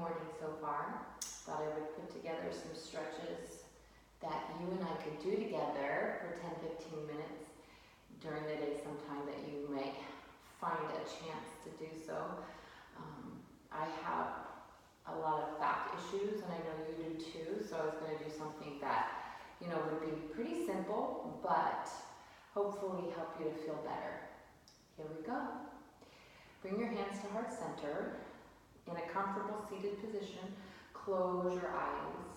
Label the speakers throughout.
Speaker 1: morning so far. Thought I would put together some stretches that you and I could do together for 10-15 minutes during the day sometime that you may find a chance to do so. I have a lot of back issues, and I know you do too, so I was going to do something that, would be pretty simple, but hopefully help you to feel better. Here we go. Bring your hands to heart center. In a comfortable seated position, close your eyes.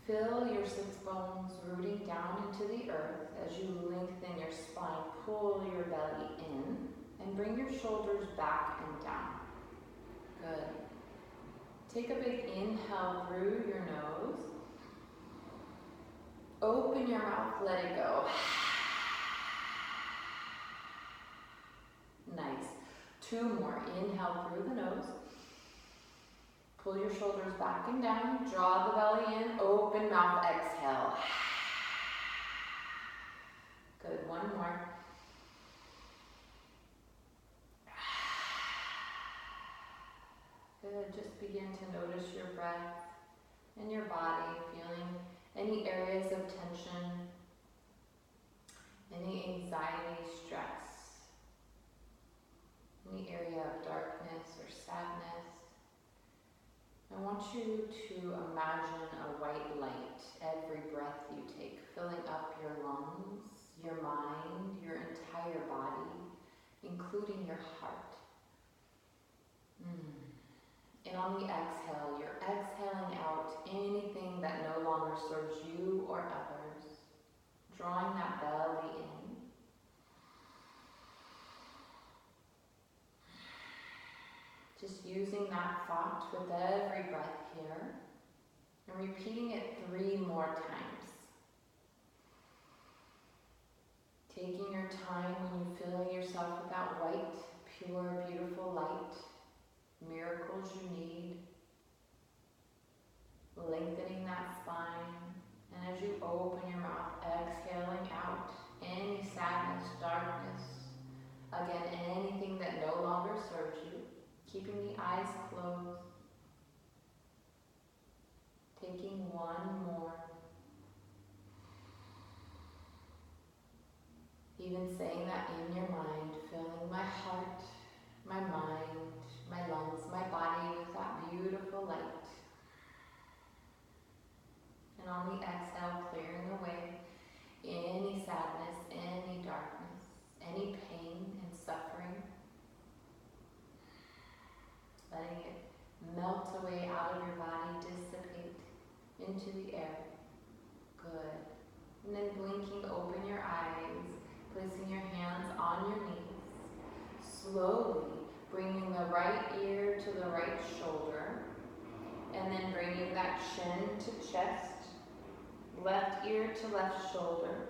Speaker 1: Feel your sits bones rooting down into the earth as you lengthen your spine. Pull your belly in and bring your shoulders back and down. Good. Take a big inhale through your nose. Open your mouth, let it go. Nice. 2 more. Inhale through the nose. Pull your shoulders back and down. Draw the belly in. Open mouth. Exhale. Good. 1 more. Good. Just begin to notice your breath and your body, feeling any areas of tension, any anxiety, stress, any area of darkness or sadness. I want you to imagine a white light every breath you take, filling up your lungs, your mind, your entire body, including your heart. And on the exhale, you're exhaling out anything that no longer serves you or others, drawing that belly in. Just using that thought with every breath here and repeating it 3 more times. Taking your time when you fill yourself with that white, pure, beautiful light, miracles you need, lengthening that spine, and as you open your mouth, exhaling out any sadness, darkness, again, anything that no longer serves you. Keeping the eyes closed. Taking 1 more. Even saying that in your mind, filling my heart, my mind, my lungs, my body with that beautiful light. And on the exhale, clearing away any sadness, any darkness, any pain and suffering. Letting it melt away out of your body, dissipate into the air. Good. And then blinking, open your eyes, placing your hands on your knees. Slowly bringing the right ear to the right shoulder. And then bringing that chin to chest. Left ear to left shoulder.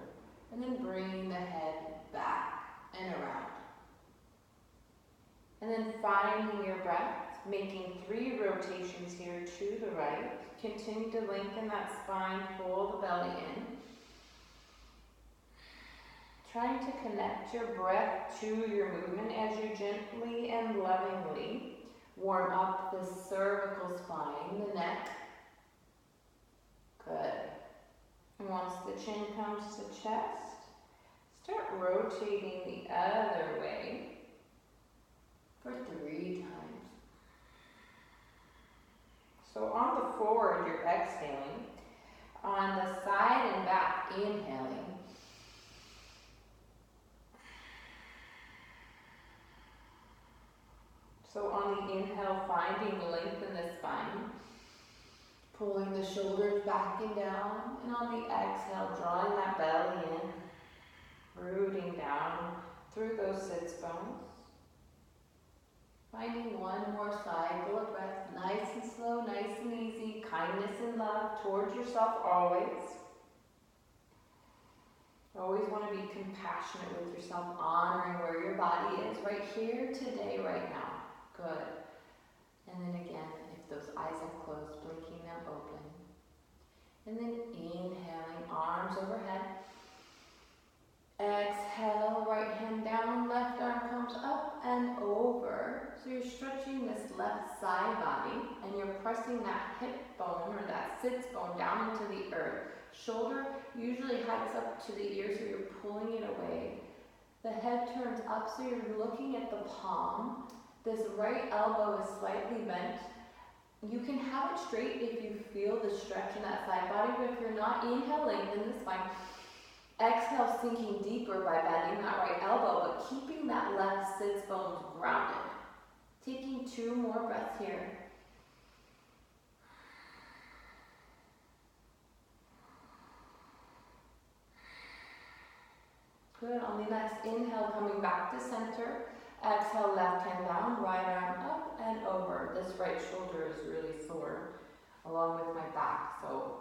Speaker 1: And then bringing the head back and around. And then finding your breath. Making 3 rotations here to the right. Continue to lengthen that spine, pull the belly in. Trying to connect your breath to your movement as you gently and lovingly warm up the cervical spine, the neck. Good. And once the chin comes to chest, start rotating the other way for 3 times. So on the forward, you're exhaling. On the side and back, inhaling. So on the inhale, finding length in the spine. Pulling the shoulders back and down. And on the exhale, drawing that belly in. Rooting down through those sits bones. Finding 1 more cycle of breath, nice and slow, nice and easy, kindness and love towards yourself always. Always want to be compassionate with yourself, honoring where your body is right here, today, right now. Good. And then again, if those eyes have closed, blinking them open. And then inhaling, arms overhead. Exhale, right hand down, left arm comes up and over. So you're stretching this left side body, and you're pressing that hip bone or that sits bone down into the earth. Shoulder usually hikes up to the ear, so you're pulling it away. The head turns up, so you're looking at the palm. This right elbow is slightly bent. You can have it straight if you feel the stretch in that side body, but if you're not, inhale, lengthen the spine. Exhale, sinking deeper by bending that right elbow, but keeping that left sits bones grounded. Taking 2 more breaths here. Good. On the next inhale, coming back to center. Exhale, left hand down, right arm up and over. This right shoulder is really sore, along with my back. So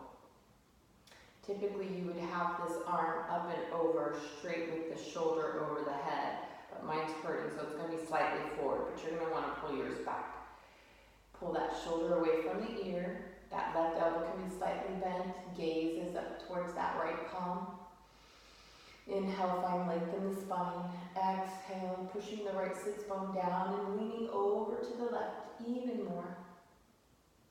Speaker 1: typically you would have this arm up and over, straight with the shoulder over the head. But mine's hurting, so it's going to be slightly forward, but you're going to want to pull yours back. Pull that shoulder away from the ear. That left elbow can be slightly bent. Gaze is up towards that right palm. Inhale, find length in the spine. Exhale, pushing the right sits bone down and leaning over to the left even more,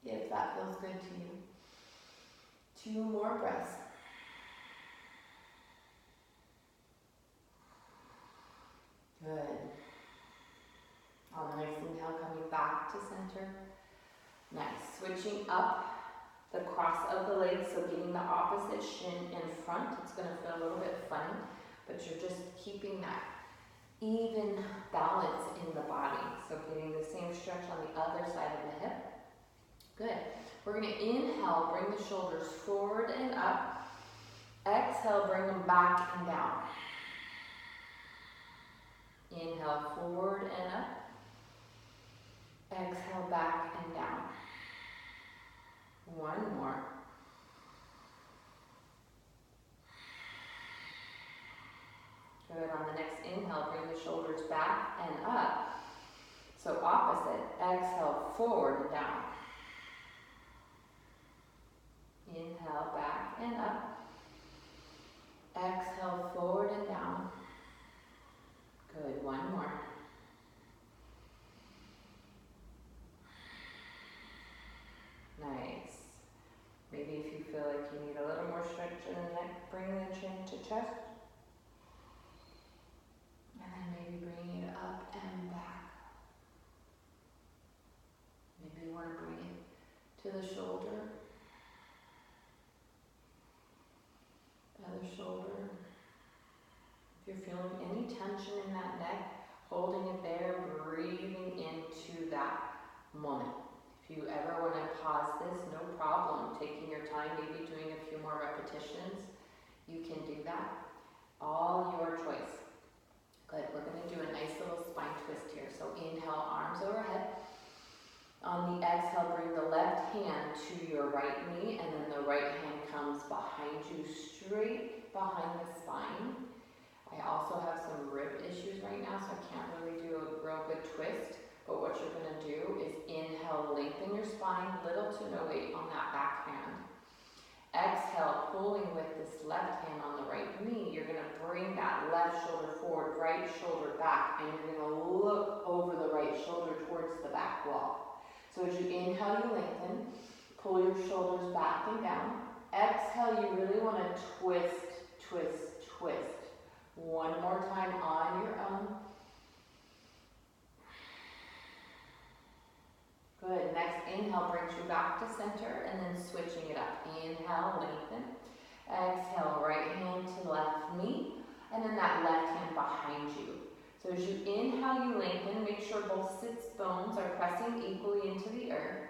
Speaker 1: if that feels good to you. 2 more breaths. Good. On the next inhale, coming back to center. Nice. Switching up the cross of the legs, so getting the opposite shin in front. It's going to feel a little bit funny, but you're just keeping that even balance in the body. So getting the same stretch on the other side of the hip. Good. We're going to inhale, bring the shoulders forward and up. Exhale, bring them back and down. Inhale, forward and up. Exhale, back and down. 1 more. Good. On the next inhale, bring the shoulders back and up. So opposite. Exhale, forward and down. Inhale, back and up. Exhale, forward and down. Good. 1 more. Nice. Maybe if you feel like you need a little more stretch in the neck, bring the chin to chest. And then maybe bring it up and back. Maybe you want to bring it to the shoulder. The other shoulder. If you're feeling any tension in that neck, holding it there, breathing into that moment. If you ever want to pause this, no problem. Taking your time, maybe doing a few more repetitions, you can do that. All your choice. Good. We're going to do a nice little spine twist here. So inhale, arms overhead. On the exhale, bring the left hand to your right knee, and then the right hand comes behind you, straight behind the spine. I also have some rib issues right now, so I can't really do a real good twist. But what you're going to do is inhale, lengthen your spine, little to no weight on that back hand. Exhale, pulling with this left hand on the right knee, you're going to bring that left shoulder forward, right shoulder back, and you're going to look over the right shoulder towards the back wall. So as you inhale, you lengthen, pull your shoulders back and down. Exhale, you really want to twist, twist, twist. 1 more time on your own. Good. Next inhale brings you back to center and then switching it up. Inhale, lengthen. Exhale, right hand to left knee and then that left hand behind you. So as you inhale, you lengthen. Make sure both sits bones are pressing equally into the earth.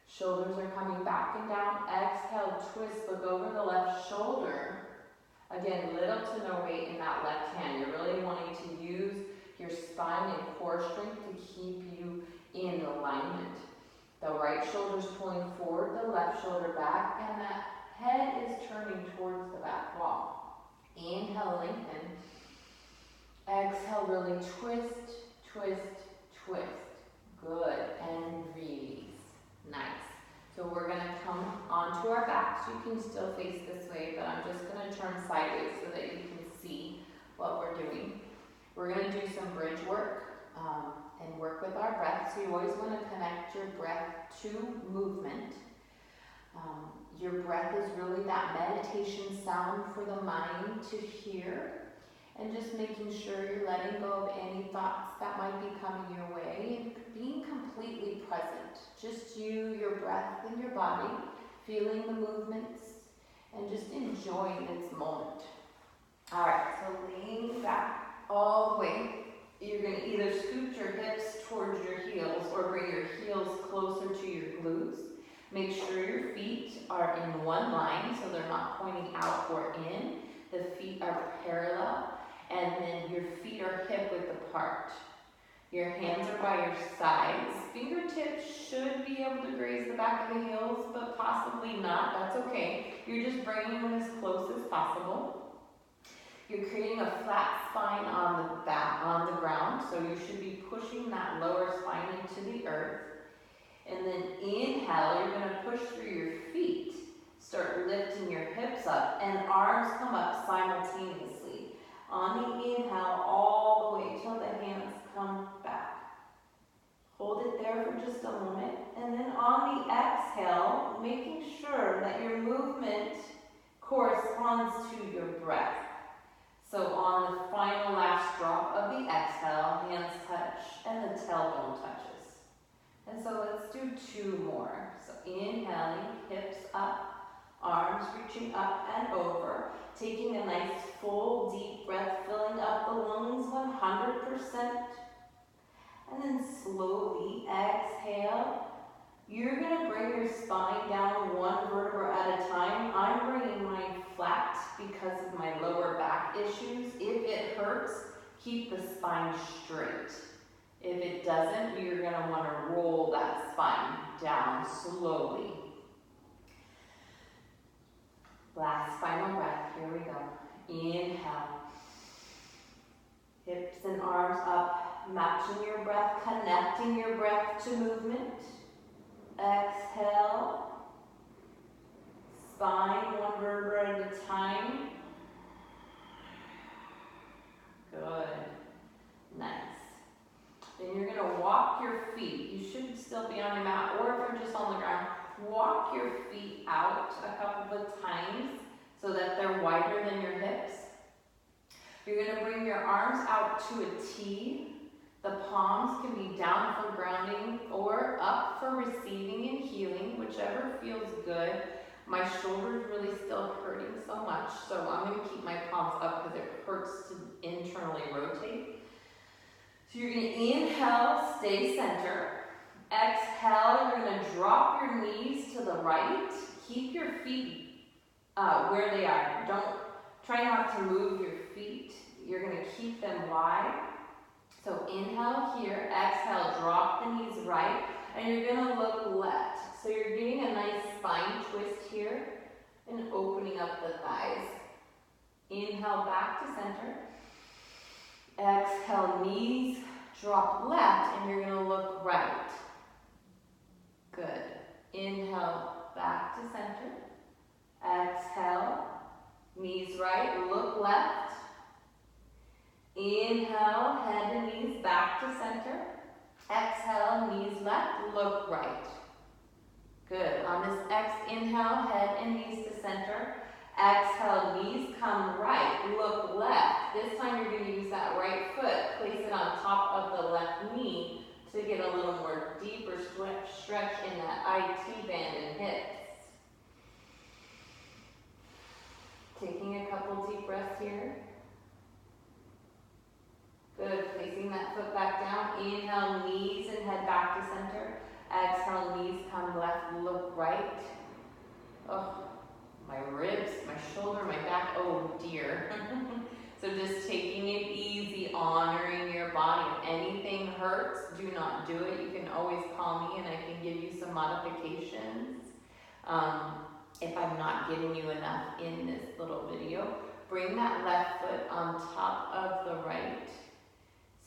Speaker 1: Shoulders are coming back and down. Exhale, twist, look over the left shoulder. Again, little to no weight in that left hand. You're really wanting to use your spine and core strength to keep you in alignment. The right shoulder's pulling forward, the left shoulder back, and that head is turning towards the back wall. Inhale, lengthen. Exhale, really twist, twist, twist. Good, and release. Nice. So we're going to come onto our backs. You can still face this way, but I'm just going to turn sideways so that you can see what we're doing. We're going to do some bridge work, and work with our breath. So you always want to connect your breath to movement. Your breath is really that meditation sound for the mind to hear. And just making sure you're letting go of any thoughts that might be coming your way and being completely present. Just you, your breath, and your body, feeling the movements and just enjoying this moment. All right, so lean back all the way. You're going to either scoot your hips towards your heels or bring your heels closer to your glutes. Make sure your feet are in one line so they're not pointing out or in. The feet are parallel. And then your feet are hip width apart. Your hands are by your sides. Fingertips should be able to graze the back of the heels, but possibly not. That's okay. You're just bringing them as close as possible. You're creating a flat spine on the ground, so you should be pushing that lower spine into the earth. And then inhale, you're going to push through your feet. Start lifting your hips up, and arms come up simultaneously. On the inhale, all the way till the hands come back. Hold it there for just a moment. And then on the exhale, making sure that your movement corresponds to your breath. So on the final last drop of the exhale, hands touch and the tailbone touches. And so let's do 2 more. So inhaling, hips up. Arms reaching up and over, taking a nice full deep breath, filling up the lungs 100%. And then slowly exhale. You're going to bring your spine down 1 vertebra at a time. I'm bringing mine flat because of my lower back issues. If it hurts, keep the spine straight. If it doesn't, you're going to want to roll that spine down slowly. Last final breath, here we go. Inhale. Hips and arms up, matching your breath, connecting your breath to movement. Exhale. Spine 1 vertebra at a time. Good. Nice. Then you're going to walk your feet. You should still be on your mat, or if you're just on the ground, walk your feet out a couple of times so that they're wider than your hips. You're going to bring your arms out to a T. The palms can be down for grounding or up for receiving and healing, whichever feels good. My shoulder's really still hurting so much, so I'm going to keep my palms up because it hurts to internally rotate. So you're going to inhale, stay center. Exhale, you're going to drop your knees to the right. Keep your feet where they are. Try not to move your feet. You're going to keep them wide. So inhale here, exhale, drop the knees right, and you're going to look left. So you're getting a nice spine twist here and opening up the thighs. Inhale back to center. Exhale, knees drop left, and you're going to look right. Good. Inhale, back to center. Exhale, knees right, look left. Inhale, head and knees back to center. Exhale, knees left, look right. Good. On this inhale, head and knees to center. Exhale, knees come right, look left. This time you're going to use that right foot, place it on top of the left knee to get a little more deeper stretch in that IT band and hips. Taking a couple deep breaths here. Good, placing that foot back down. Inhale, knees and head back to center. Exhale, knees come left, look right. Oh, my ribs, my shoulder, my back, oh dear. So just taking it easy, honoring your body. If anything hurts, do not do it. You can always call me and I can give you some modifications. If I'm not giving you enough in this little video, bring that left foot on top of the right.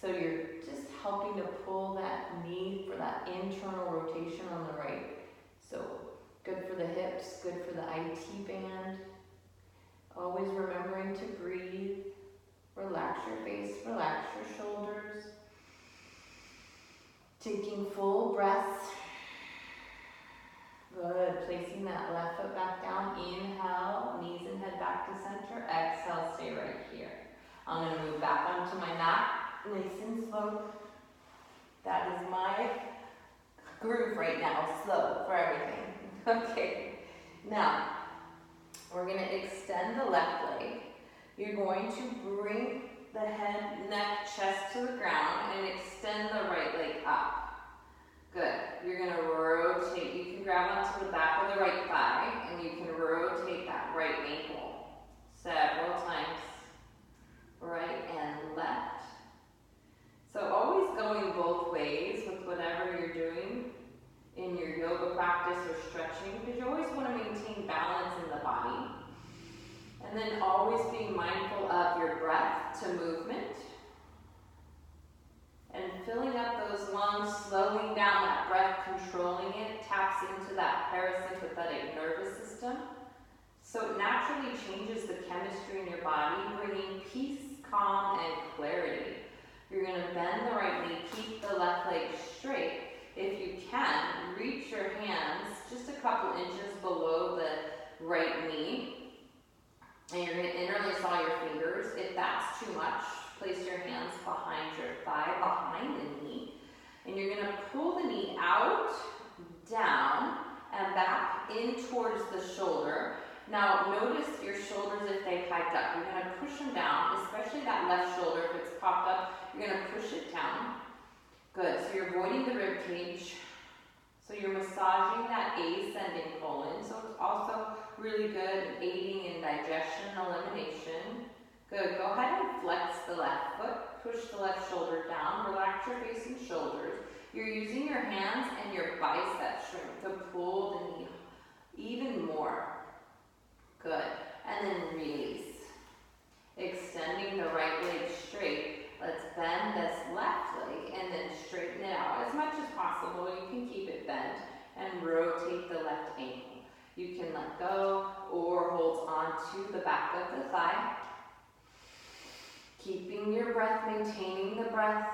Speaker 1: So you're just helping to pull that knee for that internal rotation on the right. So good for the hips, good for the IT band. Always remembering to breathe. Relax your face, relax your shoulders. Taking full breaths. Good. Placing that left foot back down. Inhale, knees and head back to center. Exhale, stay right here. I'm going to move back onto my mat, nice and slow. That is my groove right now, slow for everything. Okay, now we're going to extend the left leg. You're going to bring the head, neck, chest to the ground and extend the right leg up. Good. You're going to rotate. You can grab onto the back of the right thigh and you can rotate that right ankle several times. Right and left. So always going both ways with whatever you're doing in your yoga practice or stretching, because you always want to maintain balance in the body. And then always being mindful of your breath to movement. And filling up those lungs, slowing down that breath, controlling it, taps into that parasympathetic nervous system. So it naturally changes the chemistry in your body, bringing peace, calm, and clarity. You're going to bend the right knee, keep the left leg straight. If you can, reach your hands just a couple inches below the right knee. And you're going to interlace all your fingers. If that's too much, place your hands behind your thigh, behind the knee. And you're going to pull the knee out, down, and back in towards the shoulder. Now notice your shoulders if they hiked up. You're going to push them down, especially that left shoulder if it's popped up. You're going to push it down. Good. So you're avoiding the rib cage. So you're massaging that ascending colon. So it's also really good in aiding in digestion and elimination. Good. Go ahead and flex the left foot. Push the left shoulder down. Relax your face and shoulders. You're using your hands and your bicep strength to pull the knee even more. Good. And then release. Extending the right leg straight. Let's bend this left leg and then straighten it out as much as possible. You can keep it bent and rotate the left ankle. You can let go or hold on to the back of the thigh. Keeping your breath, maintaining the breath.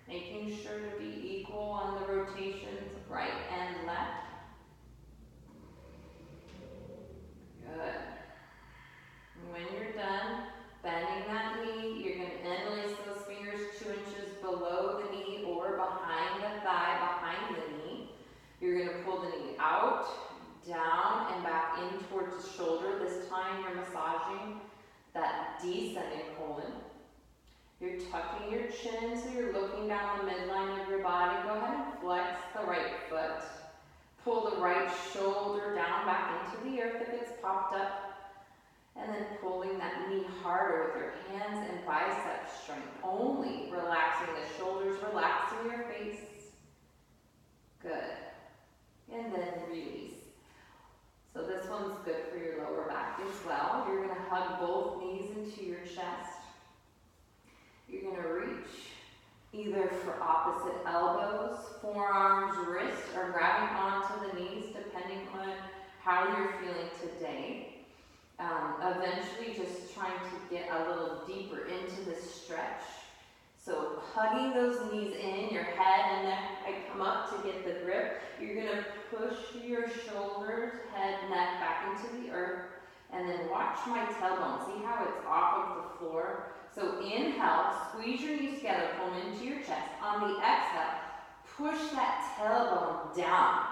Speaker 1: Making sure to be equal on the rotations, right and left. Good. And when you're done, bending that knee, you're going to interlace those fingers 2 inches below the knee or behind the thigh, behind the knee. You're going to pull the knee out, down, and back in towards the shoulder. This time you're massaging that descending colon. You're tucking your chin so you're looking down the midline of your body. Go ahead and flex the right foot. Pull the right shoulder down back into the earth if it's popped up. And then pulling that knee harder with your hands and bicep strength. Only relaxing the shoulders, relaxing your face. Good. And then release. So this one's good for your lower back as well. You're going to hug both knees into your chest. You're going to reach either for opposite elbows, forearms, wrists, or grabbing onto the knees depending on how you're feeling today. Eventually just trying to get a little deeper into the stretch. So hugging those knees in, your head and neck might come up to get the grip. You're going to push your shoulders, head, neck back into the earth. And then watch my tailbone. See how it's off of the floor? So inhale, squeeze your knees together, pull them into your chest. On the exhale, push that tailbone down.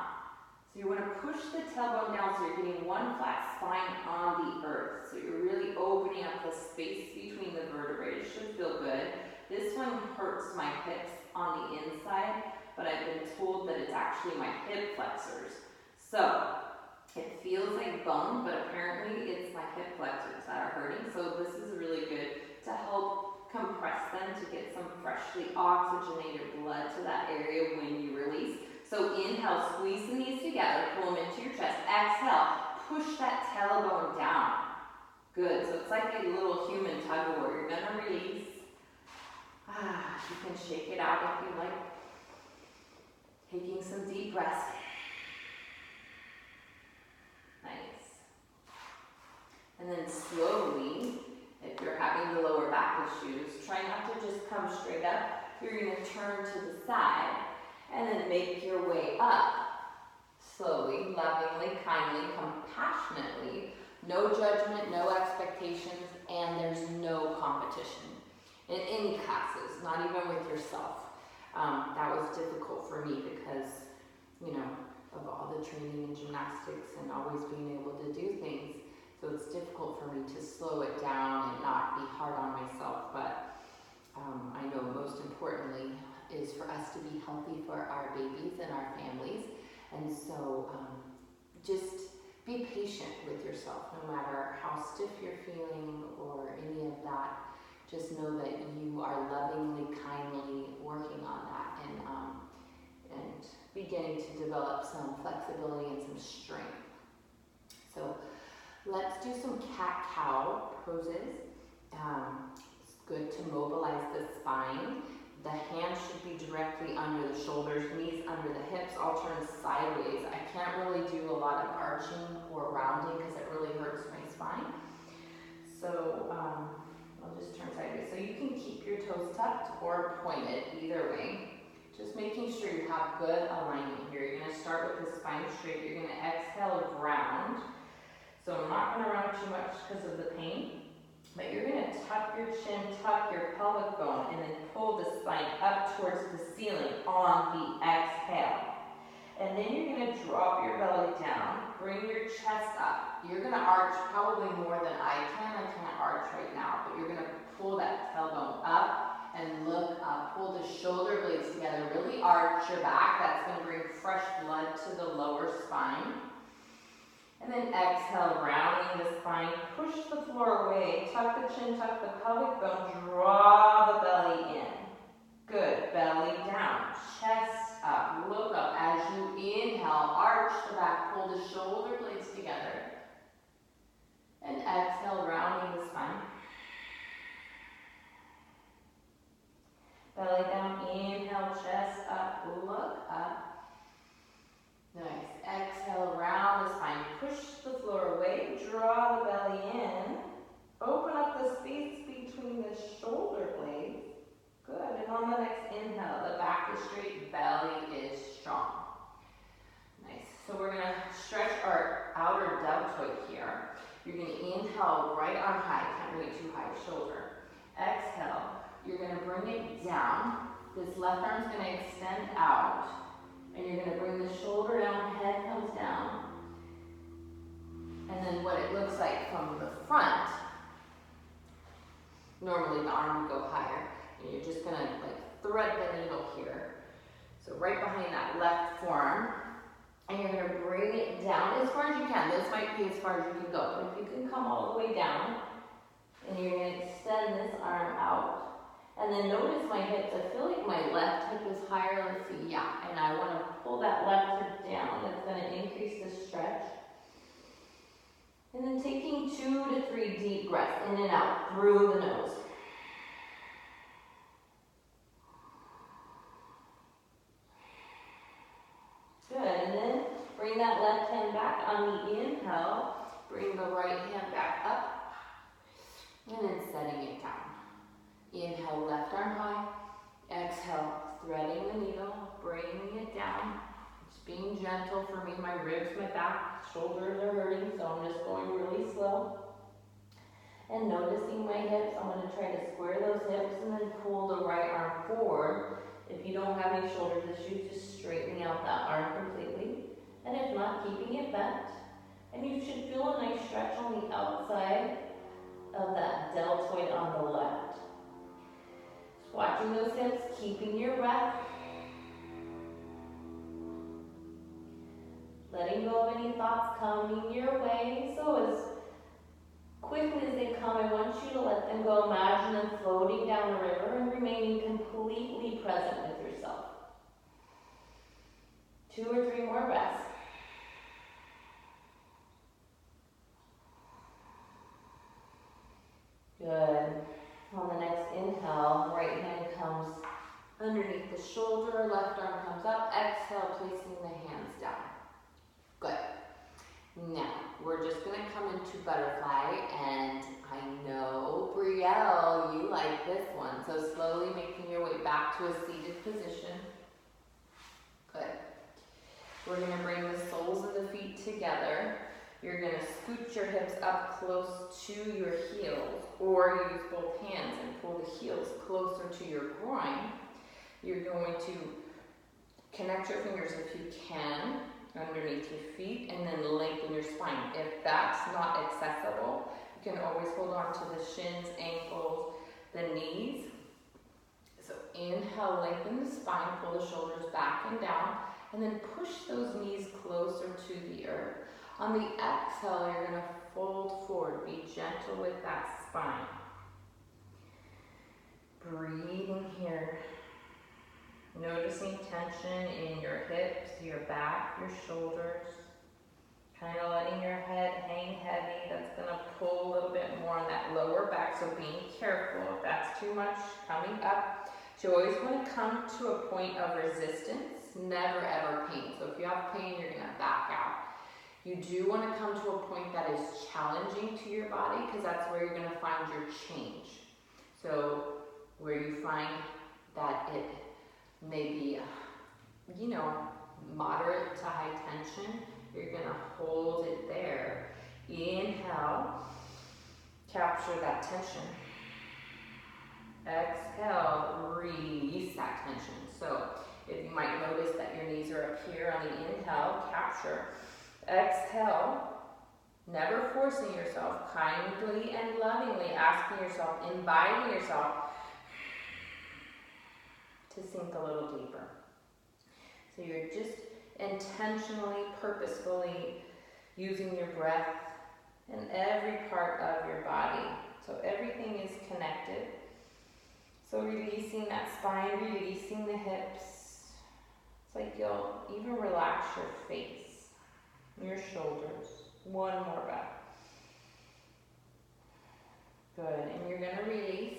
Speaker 1: So you want to push the tailbone down so you're getting one flat spine on the earth. So you're really opening up the space between the vertebrae. It should feel good. This one hurts my hips on the inside, but I've been told that it's actually my hip flexors. So it feels like bone, but apparently it's my hip flexors that are hurting. So this is really good to help compress them to get some freshly oxygenated blood to that area when you release. So inhale, squeeze the knees together, pull them into your chest. Exhale, push that tailbone down. Good. So it's like a little human tug of war. You're going to release. You can shake it out if you like. Taking some deep breaths. Nice. And then slowly, if you're having the lower back issues, try not to just come straight up. you're going to turn to the side and then make your way up. Slowly, lovingly, kindly, compassionately. No judgment, no expectations, and there's no competition. In any classes, not even with yourself. That was difficult for me because, you know, of all the training in gymnastics and always being able to do things. So it's difficult for me to slow it down and not be hard on myself. But I know most importantly is for us to be healthy for our babies and our families. And so just be patient with yourself, no matter how stiff you're feeling or any of that. Just know that you are lovingly, kindly working on that and beginning to develop some flexibility and some strength. So let's do some cat-cow poses. It's good to mobilize the spine. The hands should be directly under the shoulders, knees under the hips, all turned sideways. I can't really do a lot of arching or rounding because it really hurts my spine. So I'll just turn sideways. So you can keep your toes tucked or pointed, either way. Just making sure you have good alignment here. You're going to start with the spine straight. You're going to exhale, round. So I'm not going to round too much because of the pain. But you're going to tuck your chin, tuck your pelvic bone, and then pull the spine up towards the ceiling on the exhale. And then you're going to drop your belly down, bring your chest up. You're going to arch probably more than I can. I can't arch right now, but you're going to pull that tailbone up and look up. Pull the shoulder blades together. Really arch your back. That's going to bring fresh blood to the lower spine. And then exhale, rounding the spine, push the floor away, tuck the chin, tuck the pelvic bone, draw the belly in. Good, belly down, chest up, look up. As you inhale, arch the back, pull the shoulder blades together. And exhale, rounding the spine. Belly down, inhale, chest up, look up. Nice. Exhale, round the spine. Push the floor away. Draw the belly in. Open up the space between the shoulder blades. Good. And on the next inhale, the back is straight, belly is strong. Nice. So we're going to stretch our outer deltoid here. You're going to inhale, right arm high. Can't bring it too high, shoulder. Exhale. You're going to bring it down. This left arm's going to extend out. And you're going to bring the shoulder down, head comes down. And then what it looks like from the front, normally the arm would go higher. And you're just going to like thread the needle here. So right behind that left forearm. And you're going to bring it down as far as you can. This might be as far as you can go. But if you can come all the way down, and you're going to extend this arm out. And then notice my hips. I feel like my left hip is higher. Let's see, yeah. And I want to pull that left hip down. That's going to increase the stretch. And then taking 2 to 3 deep breaths in and out through the nose. Good. And then bring that left hand back on the inhale. Bring the right hand back up. And then setting it down. Inhale, left arm high. Exhale, threading the needle, bringing it down. Just being gentle for me. My ribs, my back, shoulders are hurting, so I'm just going really slow. And noticing my hips, I'm going to try to square those hips and then pull the right arm forward. If you don't have any shoulder issues, just straightening out that arm completely. And if not, keeping it bent. And you should feel a nice stretch on the outside of that deltoid on the left. Watching those hips, keeping your breath. Letting go of any thoughts coming your way. So as quickly as they come, I want you to let them go. Imagine them floating down the river and remaining completely present with yourself. 2 or 3 more breaths. Good. On the next inhale, right hand comes underneath the shoulder, left arm comes up. Exhale, placing the hands down. Good. Now, we're just gonna come into butterfly, and I know, Brielle, you like this one. So slowly making your way back to a seated position. Good. We're gonna bring the soles of the feet together. You're gonna scoot your hips up close to your heels, or use both hands and pull the heels closer to your groin. You're going to connect your fingers if you can underneath your feet, and then lengthen your spine. If that's not accessible, you can always hold on to the shins, ankles, the knees. So inhale, lengthen the spine, pull the shoulders back and down, and then push those knees closer to the earth. On the exhale, you're going to fold forward. Be gentle with that spine. Breathing here. Noticing tension in your hips, your back, your shoulders. Kind of letting your head hang heavy. That's going to pull a little bit more on that lower back, so being careful if that's too much coming up. So you always want to come to a point of resistance, never ever pain. So if you have pain, you're going to back out. You do want to come to a point that is challenging to your body, because that's where you're going to find your change. So where you find that it may be, moderate to high tension, you're going to hold it there. Inhale, capture that tension. Exhale, release that tension. So if you might notice that your knees are up here on the inhale, capture. Exhale, never forcing yourself, kindly and lovingly asking yourself, inviting yourself to sink a little deeper. So you're just intentionally, purposefully using your breath in every part of your body. So everything is connected. So releasing that spine, releasing the hips. It's like you'll even relax your face, your shoulders. One more breath. Good, and you're gonna release.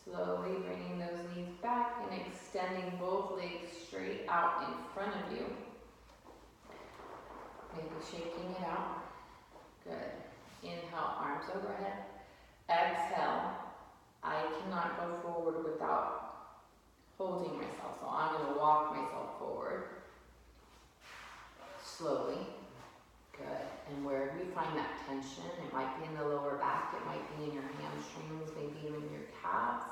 Speaker 1: Slowly bringing those knees back and extending both legs straight out in front of you. Maybe shaking it out. Good. Inhale, arms overhead. Exhale. I cannot go forward without holding myself, so I'm going to walk myself forward. Slowly. Good. And wherever you find that tension, it might be in the lower back, it might be in your hamstrings, maybe even your calves.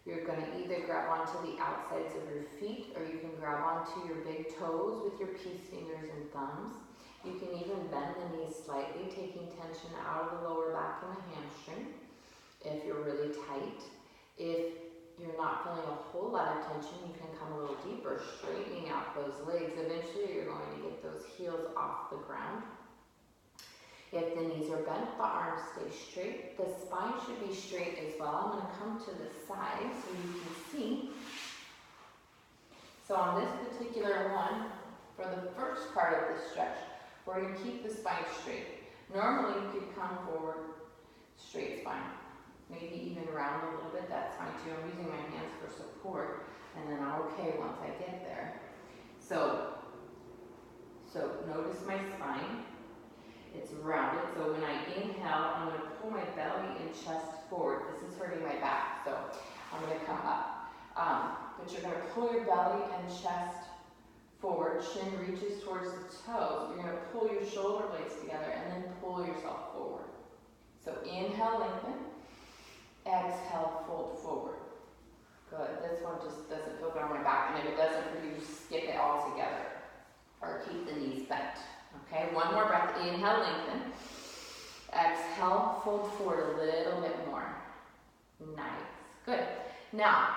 Speaker 1: You're going to either grab onto the outsides of your feet, or you can grab onto your big toes with your peace fingers and thumbs. You can even bend the knees slightly, taking tension out of the lower back and the hamstring if you're really tight. If you're not feeling a whole lot of tension, you can come a little deeper, straightening out those legs. Eventually, you're going to get those heels off the ground. If the knees are bent, the arms stay straight. The spine should be straight as well. I'm going to come to the side so you can see. So on this particular one, for the first part of the stretch, we're going to keep the spine straight. Normally, you could come forward, straight spine. Maybe even round a little bit, that's fine too. I'm using my hands for support, and then I'm okay once I get there. So notice my spine. It's rounded, so when I inhale, I'm going to pull my belly and chest forward. This is hurting my back, so I'm going to come up. But you're going to pull your belly and chest forward. Shin reaches towards the toes. You're going to pull your shoulder blades together and then pull yourself forward. So inhale, lengthen. Exhale, fold forward. Good. This one just doesn't feel good on my back, and if it doesn't for you, just skip it all together. Or keep the knees bent. Okay, one more breath. Inhale, lengthen. Exhale, fold forward a little bit more. Nice. Good. Now,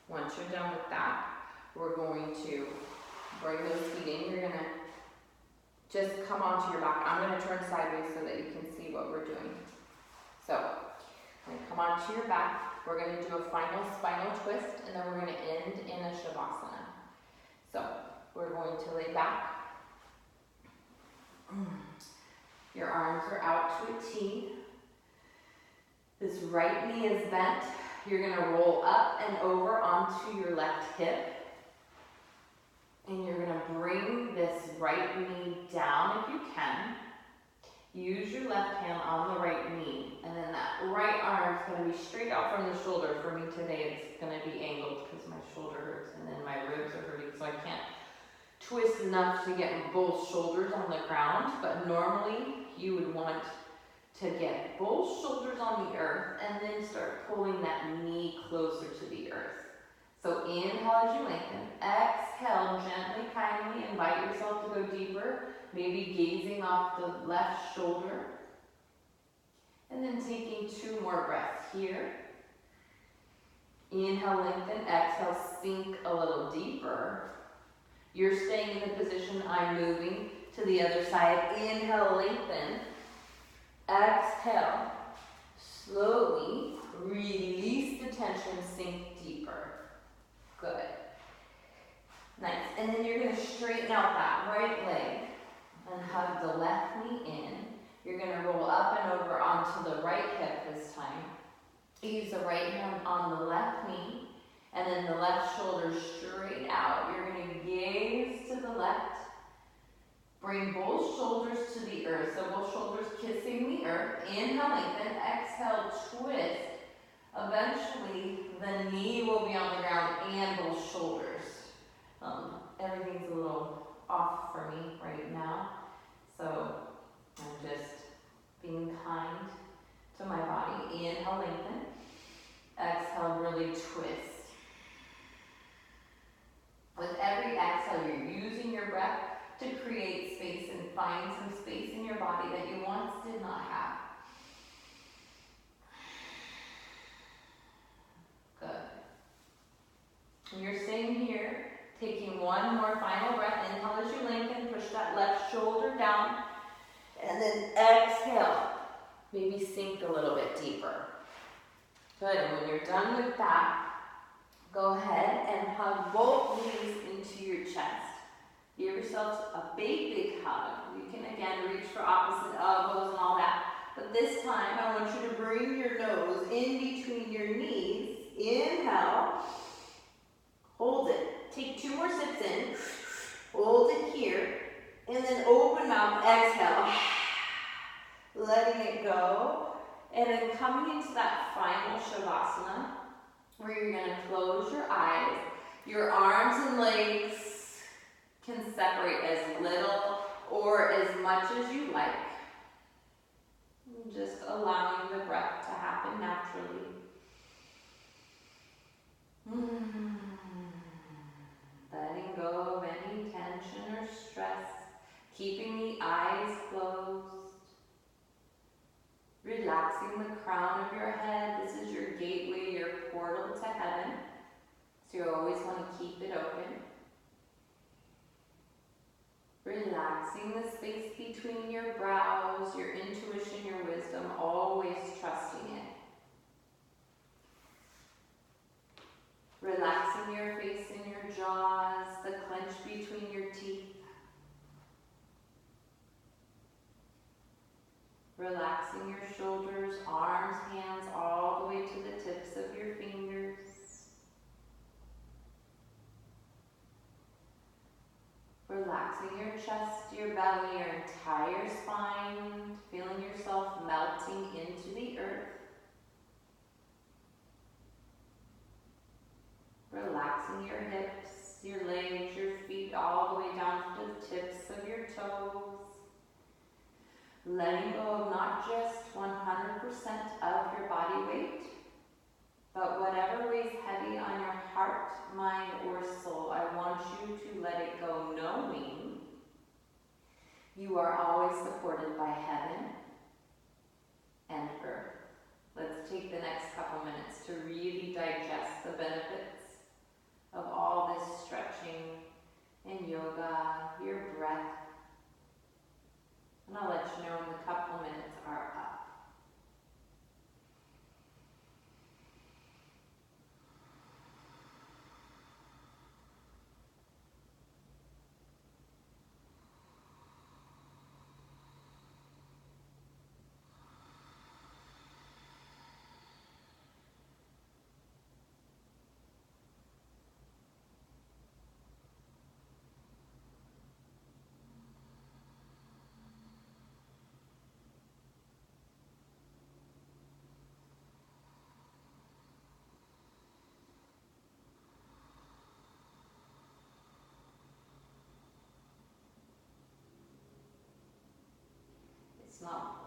Speaker 1: once you're done with that, we're going to bring those feet in. You're going to just come onto your back. I'm going to turn sideways so that you can see what we're doing. So, I'm going to come onto your back. We're going to do a final spinal twist, and then we're going to end in a shavasana. So, we're going to lay back. Your arms are out to a T. This right knee is bent. You're going to roll up and over onto your left hip. And you're going to bring this right knee down if you can. Use your left hand on the right knee, and then that right arm is going to be straight out from the shoulder. For me today, it's going to be angled because my shoulder hurts, and then my ribs are hurting, so I can't twist enough to get both shoulders on the ground. But normally, you would want to get both shoulders on the earth, and then start pulling that knee closer to the earth. So inhale as you lengthen. Exhale, gently, kindly invite yourself to go deeper. Maybe gazing off the left shoulder. And then taking 2 more breaths here. Inhale, lengthen. Exhale, sink a little deeper. You're staying in the position. I'm moving to the other side. Inhale, lengthen. Exhale. Slowly release the tension, sink deeper. Good. Nice. And then you're going to straighten out that right leg and hug the left knee in. You're going to roll up and over onto the right hip this time. Use the right hand on the left knee, and then the left shoulder straight out. You're going to gaze to the left. Bring both shoulders to the earth, so both shoulders kissing the earth. Inhale, lengthen. Exhale, twist. Eventually, the knee will be on the ground and both shoulders. Everything's a little off for me right now, so I'm just being kind to my body. Inhale, lengthen. Exhale, really twist. With every exhale, you're using your breath to create space and find some space in your body that you once did not have. Good. And you're staying here, taking 1 more final breath. Inhale as you lengthen, push that left shoulder down, and then exhale. Maybe sink a little bit deeper. Good, and when you're done with that, go ahead and hug both knees into your chest. Give yourselves a big hug. You can again reach for opposite elbows and all that. But this time, I want you to bring your nose in between your knees. Inhale. Hold it. Take 2 more sips in. Hold it here. And then open mouth. Exhale. Letting it go. And then coming into that final Shavasana, where you're going to close your eyes. Your arms and legs can separate as little or as much as you like. Just allowing the breath to happen naturally. Letting go of any tension or stress. Keeping the eyes closed. Relaxing the crown of your head. This is your gateway, your portal to heaven. So you always want to keep it open. Relaxing the space between your brows, your intuition, your wisdom, always trusting it. Relaxing your face and your jaws, the clench between your teeth. Relaxing your shoulders, arms, hands, all the way to the tips of your fingers. Relaxing your chest, your belly, your entire spine, feeling yourself melting into the earth. Relaxing your hips, your legs, your feet, all the way down to the tips of your toes. Letting go of not just 100% of your body weight, but whatever weighs heavy on your heart, mind, or soul, I want you to let it go, knowing you are always supported by heaven and earth. Let's take the next couple minutes to really digest the benefits of all this stretching and yoga, your breath. And I'll let you know when the couple minutes are up.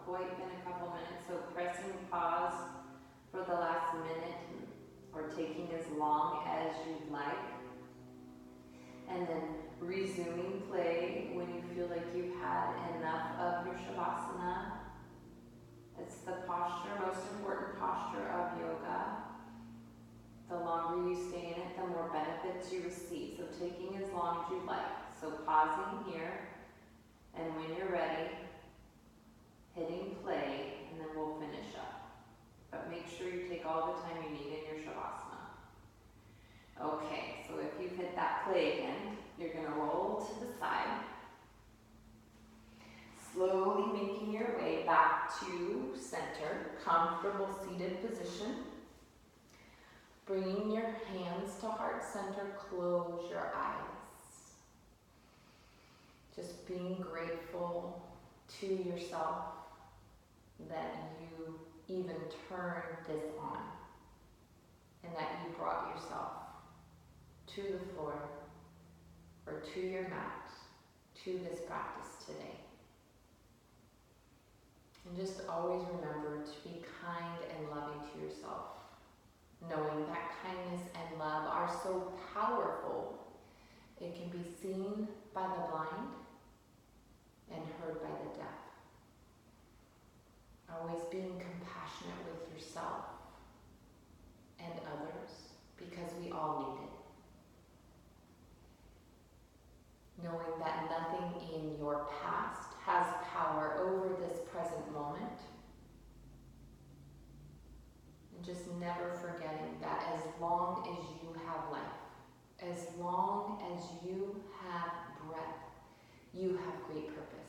Speaker 1: quite been a couple minutes, so pressing pause for the last minute or taking as long as you'd like. And then resuming play when you feel like you've had enough of your Shavasana. It's the posture, most important posture of yoga. The longer you stay in it, the more benefits you receive. So taking as long as you'd like. So pausing here, and when you're ready, hitting play, and then we'll finish up. But make sure you take all the time you need in your Shavasana. Okay, so if you've hit that play again, you're going to roll to the side. Slowly making your way back to center, comfortable seated position. Bringing your hands to heart center, close your eyes. Just being grateful to yourself that you even turned this on and that you brought yourself to the floor or to your mat, to this practice today. And just always remember to be kind and loving to yourself, knowing that kindness and love are so powerful. It can be seen by the blind and heard by the deaf. Always being compassionate with yourself and others, because we all need it. Knowing that nothing in your past has power over this present moment. And just never forgetting that as long as you have life, as long as you have breath, you have great purpose.